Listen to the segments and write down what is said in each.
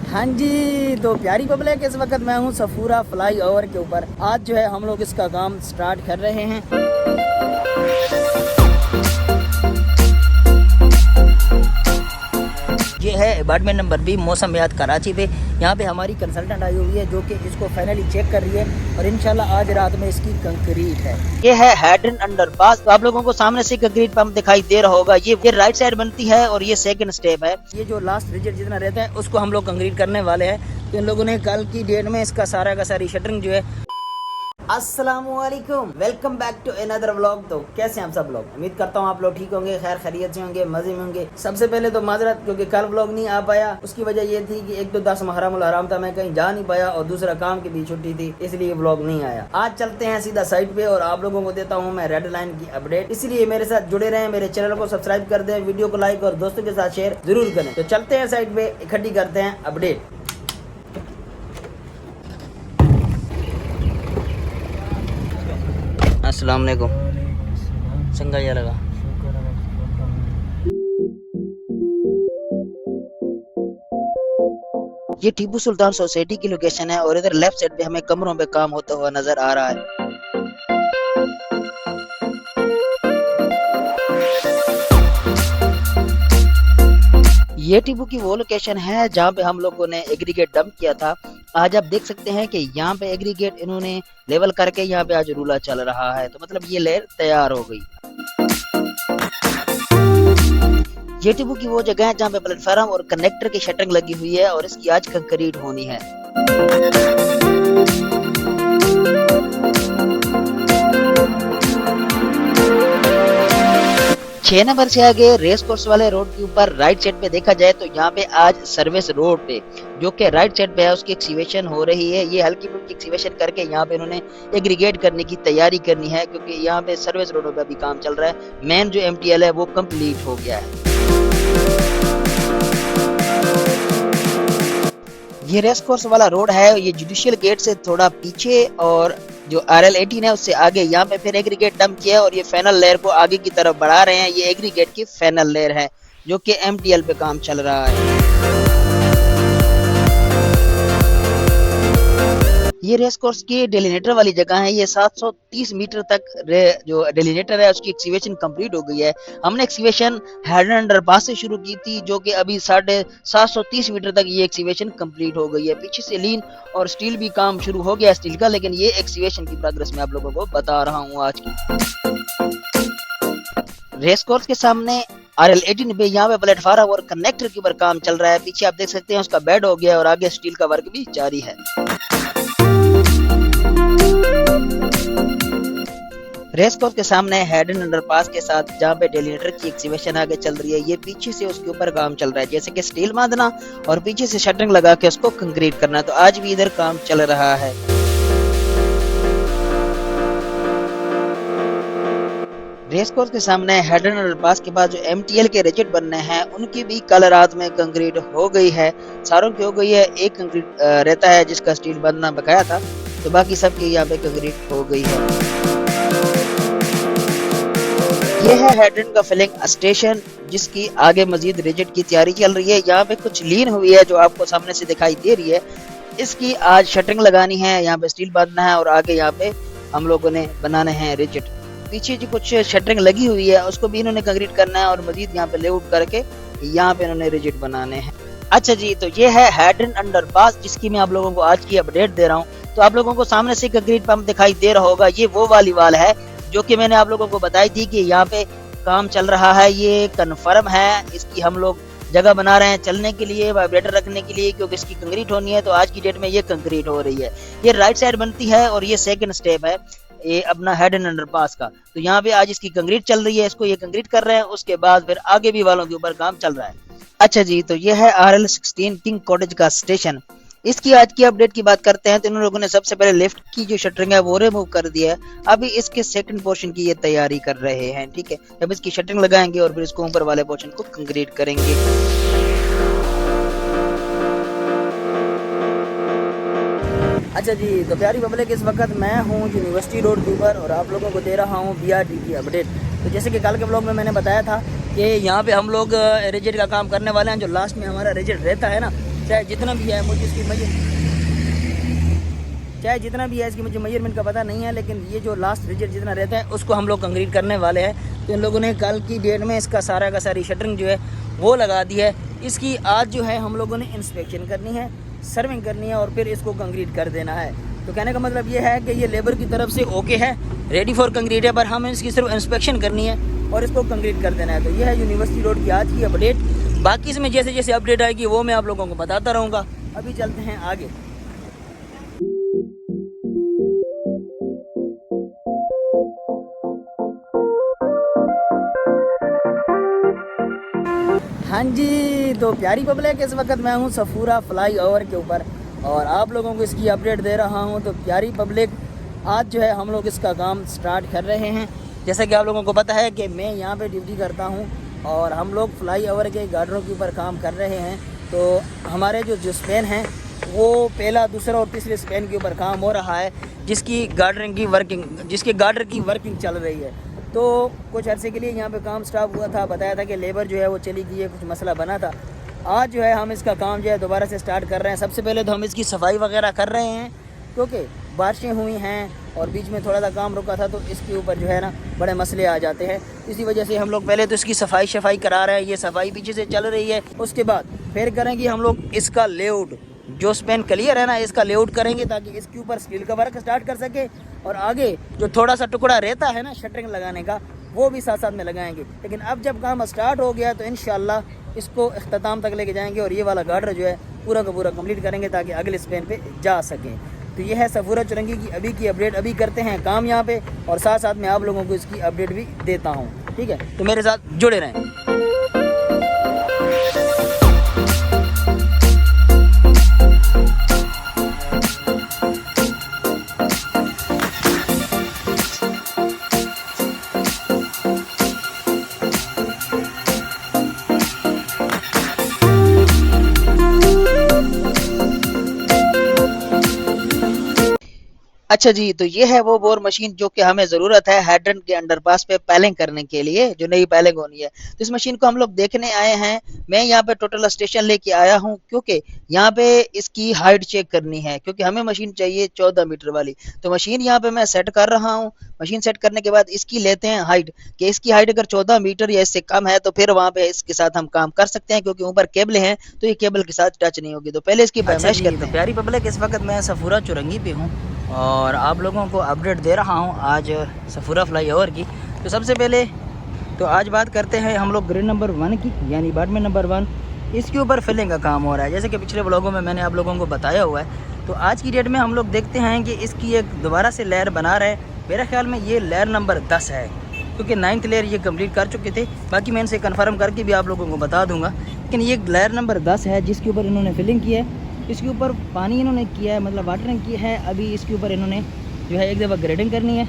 हाँ जी, तो प्यारी पब्लिक, इस वक्त मैं हूँ सफूरा फ्लाई ओवर के ऊपर। आज जो है हम लोग इसका काम स्टार्ट कर रहे हैं। ये है अपार्टमेंट नंबर 20 मौसमियात कराची पे। यहाँ पे हमारी कंसल्टेंट आई हुई है जो कि इसको फाइनली चेक कर रही है और इंशाल्लाह आज रात में इसकी कंक्रीट है। ये है हेडन अंडरपास। तो आप लोगों को सामने से कंक्रीट पंप दिखाई दे रहा होगा। ये राइट साइड बनती है और ये सेकंड स्टेप है। ये जो लास्ट रिजिट जितना रहता है उसको हम लोग कंक्रीट करने वाले हैं। तो इन लोगों ने कल की डेट में इसका सारा का सारी शटरिंग जो है। अस्सलामुअलैकुम, welcome back to another vlog. तो कैसे हैं आप सब लोग? उम्मीद करता हूँ आप लोग ठीक होंगे, खैर खैरियत से होंगे, मजे में होंगे। सबसे पहले तो माजरत, क्योंकि कल व्लॉग नहीं आ पाया। उसकी वजह ये थी कि एक तो 10 मुहर्रम हराम था, मैं कहीं जा नहीं पाया, और दूसरा काम की भी छुट्टी थी, इसलिए व्लॉग नहीं आया। आज चलते हैं सीधा साइट पे और आप लोगों को देता हूँ मैं रेड लाइन की अपडेट। इसलिए मेरे साथ जुड़े रहें, मेरे चैनल को सब्सक्राइब कर दें, वीडियो को लाइक और दोस्तों के साथ शेयर जरूर करें। तो चलते हैं साइट पे, इकट्ठी करते हैं अपडेट। अस्सलाम वालेकुम। संगा या लगा। ये टीपू सुल्तान सोसाइटी की लोकेशन है और इधर लेफ्ट साइड पे हमें कमरों पे काम होता हुआ नजर आ रहा है। ये टीपू की वो लोकेशन है जहाँ पे हम लोगों ने एग्रीगेट डंप किया था। आज आप देख सकते हैं कि यहाँ पे एग्रीगेट इन्होंने लेवल करके यहाँ पे आज रूला चल रहा है। तो मतलब ये लेयर तैयार हो गई। ये टीपू की वो जगह है जहाँ पे प्लेटफार्म और कनेक्टर की शटरिंग लगी हुई है और इसकी आज कंक्रीट होनी है। छह नंबर से आगे रेस कोर्स वाले रोड के ऊपर राइट साइड पे देखा जाए तो यहाँ पे आज सर्विस रोड पे जो कि राइट साइड पे है उसकी एक्सीवेशन हो रही है। ये हल्की फुल्की एक्सीवेशन करके यहाँ पे इन्होंने एग्रीगेट करने की तैयारी करनी है, क्योंकि यहाँ पे सर्विस रोड पे अभी काम चल रहा है। मेन जो MTL है वो कंप्लीट हो गया है। ये रेस कोर्स वाला रोड है, ये जुडिशियल गेट से थोड़ा पीछे और जो RL18 है उससे आगे यहाँ पे फिर एग्रीगेट डंप किया है और ये फाइनल लेयर को आगे की तरफ बढ़ा रहे हैं। ये एग्रीगेट की फाइनल लेयर है जो कि MTL पे काम चल रहा है। ये रेस कोर्स की डेलिनेटर वाली जगह है। ये 730 मीटर तक जो डेलिनेटर है उसकी एक्सीवेशन कंप्लीट हो गई है। हमने एक्सीवेशन हेडन अंडरपास से शुरू की थी जो कि अभी 730 मीटर तक ये एक्सीवेशन कंप्लीट हो गई है। पीछे से लीन और स्टील भी काम शुरू हो गया स्टील का, लेकिन ये एक्सीवेशन की प्रोग्रेस मैं आप लोगों को बता रहा हूँ आज की। रेस कोर्स के सामने RL18 पे यहाँ पे प्लेटफार्म और कनेक्टर के ऊपर काम चल रहा है। पीछे आप देख सकते हैं उसका बेड हो गया और आगे स्टील का वर्क भी जारी है। रेस कोर्स के सामने हेडन अंडरपास के साथ जहाँ पे डेलिनेटर की एक्सीवेशन आगे चल रही है, ये पीछे से उसके ऊपर काम चल रहा है, जैसे कि स्टील बांधना और पीछे से शटरिंग लगा के उसको कंक्रीट करना। तो आज भी इधर काम चल रहा है। रेस कोर्स के सामने हेडन अंडरपास के बाद जो MTL के रिजिट बनने हैं उनकी भी कल रात में कंक्रीट हो गई है। सारों की हो गई है। एक कंक्रीट रहता है जिसका स्टील बांधना बकाया था, तो बाकी सबकी यहाँ पे कंक्रीट हो गई है। ये है हेडन का फिलिंग स्टेशन जिसकी आगे मजीद रिजिट की तैयारी चल रही है। यहाँ पे कुछ लीन हुई है जो आपको सामने से दिखाई दे रही है। इसकी आज शटरिंग लगानी है, यहाँ पे स्टील बांधना है और आगे यहाँ पे हम लोगों ने बनाने हैं रिजिट। पीछे जो कुछ शटरिंग लगी हुई है उसको भी इन्होंने कंक्रीट करना है और मजीद यहाँ पे लेआउट करके यहाँ पे इन्होंने रिजिट बनाने हैं। अच्छा जी, तो ये है हेडन अंडरपास जिसकी मैं आप लोगों को आज की अपडेट दे रहा हूँ। तो आप लोगों को सामने से कंक्रीट पंप दिखाई दे रहा होगा। ये वो वाली वाल है जो कि मैंने आप लोगों को बताई थी कि यहाँ पे काम चल रहा है। ये कन्फर्म है। इसकी हम लोग जगह बना रहे हैं चलने के लिए, वाइब्रेटर रखने के लिए, क्योंकि इसकी कंक्रीट होनी है। तो आज की डेट में ये कंक्रीट हो रही है। ये राइट साइड बनती है और ये सेकंड स्टेप है ये अपना हेडन अंडरपास का। तो यहाँ पे आज इसकी कंक्रीट चल रही है, इसको ये कंक्रीट कर रहे हैं। उसके बाद फिर आगे भी वालों के ऊपर काम चल रहा है। अच्छा जी, तो ये है RL16 किंग कॉटेज का स्टेशन। इसकी आज की अपडेट की बात करते हैं तो इन लोगों ने सबसे पहले लिफ्ट की जो शटरिंग है वो रिमूव कर दिया है। अभी इसके सेकंड पोर्शन की ये तैयारी कर रहे हैं। ठीक है, अब इसकी शटरिंग लगाएंगे और फिर इसको ऊपर वाले पोर्शन को कंक्रीट करेंगे। अच्छा जी, तो प्यारी पब्लिक, इस वक्त मैं हूँ यूनिवर्सिटी रोड के ऊपर और आप लोगों को दे रहा हूँ BRT की अपडेट। तो जैसे कि कल के ब्लॉग में मैंने बताया था कि यहाँ पे हम लोग रिजिट का काम करने वाले हैं। जो लास्ट में हमारा रिजिट रहता है ना, चाहे जितना भी है मुझे इसकी मुझे मेजरमेंट का पता नहीं है, लेकिन ये जो लास्ट रिजल्ट जितना रहता है उसको हम लोग कंक्रीट करने वाले हैं। तो इन लोगों ने कल की डेट में इसका सारा का सारी शटरिंग जो है वो लगा दी है। इसकी आज जो है हम लोगों ने इंस्पेक्शन करनी है, सर्विंग करनी है और फिर इसको कंक्रीट कर देना है। तो कहने का मतलब ये है कि ये लेबर की तरफ से ओके है, रेडी फॉर कंक्रीट है, पर हमें इसकी सिर्फ इंस्पेक्शन करनी है और इसको कंक्रीट कर देना है। तो ये है यूनिवर्सिटी रोड की आज की अपडेट। बाकी इसमें जैसे जैसे अपडेट आएगी वो मैं आप लोगों को बताता रहूँगा। अभी चलते हैं आगे। हाँ जी, तो प्यारी पब्लिक, इस वक्त मैं हूँ सफूरा फ्लाई ओवर के ऊपर और आप लोगों को इसकी अपडेट दे रहा हूँ। तो प्यारी पब्लिक, आज जो है हम लोग इसका काम स्टार्ट कर रहे हैं। जैसा कि आप लोगों को पता है कि मैं यहाँ पे ड्यूटी करता हूँ और हम लोग फ्लाई ओवर के गार्डरों के ऊपर काम कर रहे हैं। तो हमारे जो स्पेन हैं वो पहला, दूसरा और तीसरे स्पेन के ऊपर काम हो रहा है, जिसकी गार्डर की वर्किंग चल रही है। तो कुछ अरसे के लिए यहाँ पे काम स्टॉप हुआ था, बताया था कि लेबर जो है वो चली गई है, कुछ मसला बना था। आज जो है हम इसका काम जो है दोबारा से स्टार्ट कर रहे हैं। सबसे पहले तो हम इसकी सफाई वगैरह कर रहे हैं, क्योंकि बारिशें हुई हैं और बीच में थोड़ा सा काम रुका था, तो इसके ऊपर जो है ना बड़े मसले आ जाते हैं। इसी वजह से हम लोग पहले तो इसकी सफाई करा रहे हैं। ये सफाई पीछे से चल रही है। उसके बाद फिर करेंगे हम लोग इसका लेआउट, जो स्पेन क्लियर है ना, इसका लेआउट करेंगे ताकि इसके ऊपर स्टील का वर्क स्टार्ट कर सके। और आगे जो थोड़ा सा टुकड़ा रहता है ना शटरिंग लगाने का, वो भी साथ साथ में लगाएंगे। लेकिन अब जब काम स्टार्ट हो गया तो इंशाल्लाह इसको इख्तिताम तक लेके जाएंगे और ये वाला गार्डर जो है पूरा का पूरा कंप्लीट करेंगे ताकि अगले स्पेन पे जा सकें। तो ये है सफूरा चुरंगी की अभी की अपडेट। अभी करते हैं काम यहाँ पे और साथ साथ में आप लोगों को इसकी अपडेट भी देता हूँ। ठीक है, तो मेरे साथ जुड़े रहें। अच्छा जी, तो ये है वो बोर मशीन जो कि हमें ज़रूरत है हैड्रन के अंडरपास पे पैलिंग करने के लिए, जो नई पैलिंग होनी है। तो इस मशीन को हम लोग देखने आए हैं। मैं यहाँ पे टोटल स्टेशन लेके आया हूँ क्योंकि यहाँ पे इसकी हाइट चेक करनी है, क्योंकि हमें मशीन चाहिए 14 मीटर वाली। तो मशीन यहाँ पे मैं सेट कर रहा हूँ। मशीन सेट करने के बाद इसकी लेते हैं हाइट, कि इसकी हाइट अगर 14 मीटर या इससे कम है तो फिर वहाँ पे इसके साथ हम काम कर सकते हैं, क्योंकि ऊपर केबल हैं तो ये केबल के साथ टच नहीं होगी। तो पहले इसकी पैमाइश करते हैं। प्यारी पब्लिक, इस वक्त मैं सफूरा चुरंगी पे हूँ और आप लोगों को अपडेट दे रहा हूँ आज सफूरा फ्लाई ओवर की। तो सबसे पहले तो आज बात करते हैं हम लोग ग्रेड नंबर 1 की, यानी अपार्टमेंट नंबर 1। इसके ऊपर फिलिंग का काम हो रहा है, जैसे कि पिछले ब्लॉगों में मैंने आप लोगों को बताया हुआ है। तो आज की डेट में हम लोग देखते हैं कि इसकी एक दोबारा से लेयर बना रहे हैं। मेरे ख्याल में ये लेयर नंबर 10 है, क्योंकि 9th लेयर ये कंप्लीट कर चुके थे। बाकी मैं इनसे कन्फर्म करके भी आप लोगों को बता दूँगा। लेकिन ये लेयर नंबर 10 है जिसके ऊपर इन्होंने फिलिंग की है। इसके ऊपर पानी इन्होंने किया है, मतलब वाटरिंग की है। अभी इसके ऊपर इन्होंने जो है एक दफ़ा ग्रेडिंग करनी है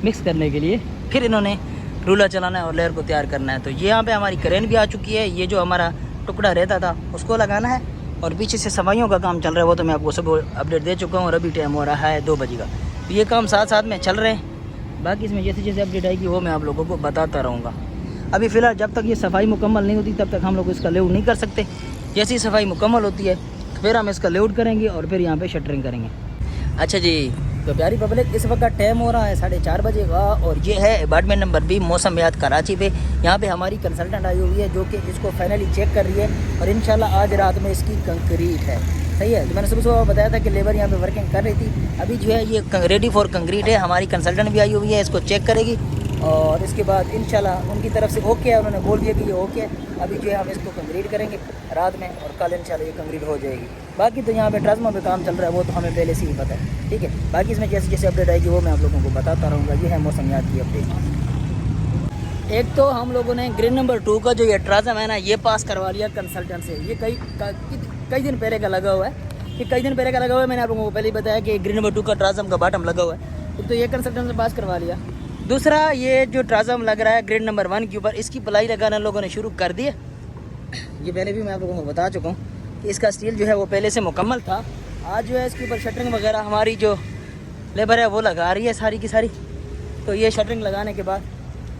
मिक्स करने के लिए, फिर इन्होंने रूलर चलाना है और लेयर को तैयार करना है। तो ये यहाँ पे हमारी क्रेन भी आ चुकी है। ये जो हमारा टुकड़ा रहता था उसको लगाना है और पीछे से सफाइयों का काम चल रहा है, वो तो मैं आपको सब अपडेट दे चुका हूँ। और अभी टाइम हो रहा है 2 बजे का। तो ये काम साथ साथ में चल रहे हैं। बाकी इसमें जैसे जैसे अपडेट आएगी वो मैं आप लोगों को बताता रहूँगा। अभी फ़िलहाल जब तक ये सफाई मुकम्मल नहीं होती तब तक हम लोग इसका लेआउट नहीं कर सकते। जैसी सफाई मुकम्मल होती है फिर हम इसका लेआउट करेंगे और फिर यहाँ पे शटरिंग करेंगे। अच्छा जी, तो प्यारी पब्लिक, इस वक्त टाइम हो रहा है 4:30 बजे का और ये है अपार्टमेंट नंबर 20 मौसमियात कराची पे। यहाँ पे हमारी कंसल्टेंट आई हुई है जो कि इसको फाइनली चेक कर रही है और इंशाल्लाह आज रात में इसकी कंक्रीट है। सही है। तो मैंने सुबह बताया था कि लेबर यहाँ पे वर्किंग कर रही थी। अभी जो है ये रेडी फॉर कंक्रीट है। हमारी कंसल्टेंट भी आई हुई है, इसको चेक करेगी और इसके बाद इंशाल्लाह उनकी तरफ से ओके है, उन्होंने बोल दिया कि ये ओके है। अभी जो है हम इसको कंक्रीट करेंगे रात में और कल इंशाल्लाह ये कंक्रीट हो जाएगी। बाकी तो यहाँ पे ट्रांसफार्मर पे काम चल रहा है, वो तो हमें पहले से ही पता है। ठीक है, बाकी इसमें जैसे जैसे अपडेट आएगी वो मैं आप लोगों को बताता रहूँगा। ये है मौसमियात की अपडेट। एक तो हम लोगों ने ग्रेड नंबर 2 का जो ये ट्रांसम है ना, ये पास करवा लिया कंसल्टेंट से। ये कई दिन पहले का लगा हुआ है। कि कई दिन पहले का लगा हुआ है, मैंने आप लोगों को पहले ही बताया कि ग्रेड नंबर 2 का ट्रांसम का बॉटम लगा हुआ है। तो ये कंसल्टेंट से पास करवा लिया। दूसरा, ये जो ट्रांसम लग रहा है ग्रेड नंबर 1 के ऊपर, इसकी प्लाई लगाना लोगों ने शुरू कर दिया। ये पहले भी मैं आप लोगों को बता चुका हूँ कि इसका स्टील जो है वो पहले से मुकम्मल था। आज जो है इसके ऊपर शटरिंग वगैरह हमारी जो लेबर है वो लगा रही है सारी की सारी। तो ये शटरिंग लगाने के बाद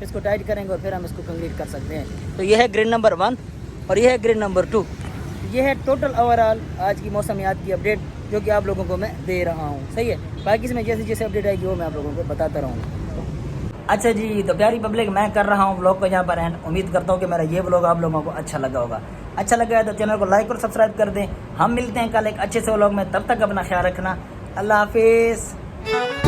इसको टाइट करेंगे और फिर हम इसको कंप्लीट कर सकते हैं। तो ये है ग्रेड नंबर 1 और ये है ग्रेड नंबर 2। ये है टोटल ओवरऑल आज की मौसमियात की अपडेट जो कि आप लोगों को मैं दे रहा हूँ। सही है, बाकी इसमें जैसे जैसे अपडेट आएगी वो मैं आप लोगों को बताता रहूँगा। अच्छा जी, तो प्यारी पब्लिक, मैं कर रहा हूँ व्लॉग को यहाँ पर एंड। उम्मीद करता हूँ कि मेरा ये व्लॉग आप लोगों को अच्छा लगा होगा। अच्छा लगा है तो चैनल को लाइक और सब्सक्राइब कर दें। हम मिलते हैं कल एक अच्छे से व्लॉग में, तब तक अपना ख्याल रखना। अल्लाह हाफिज़।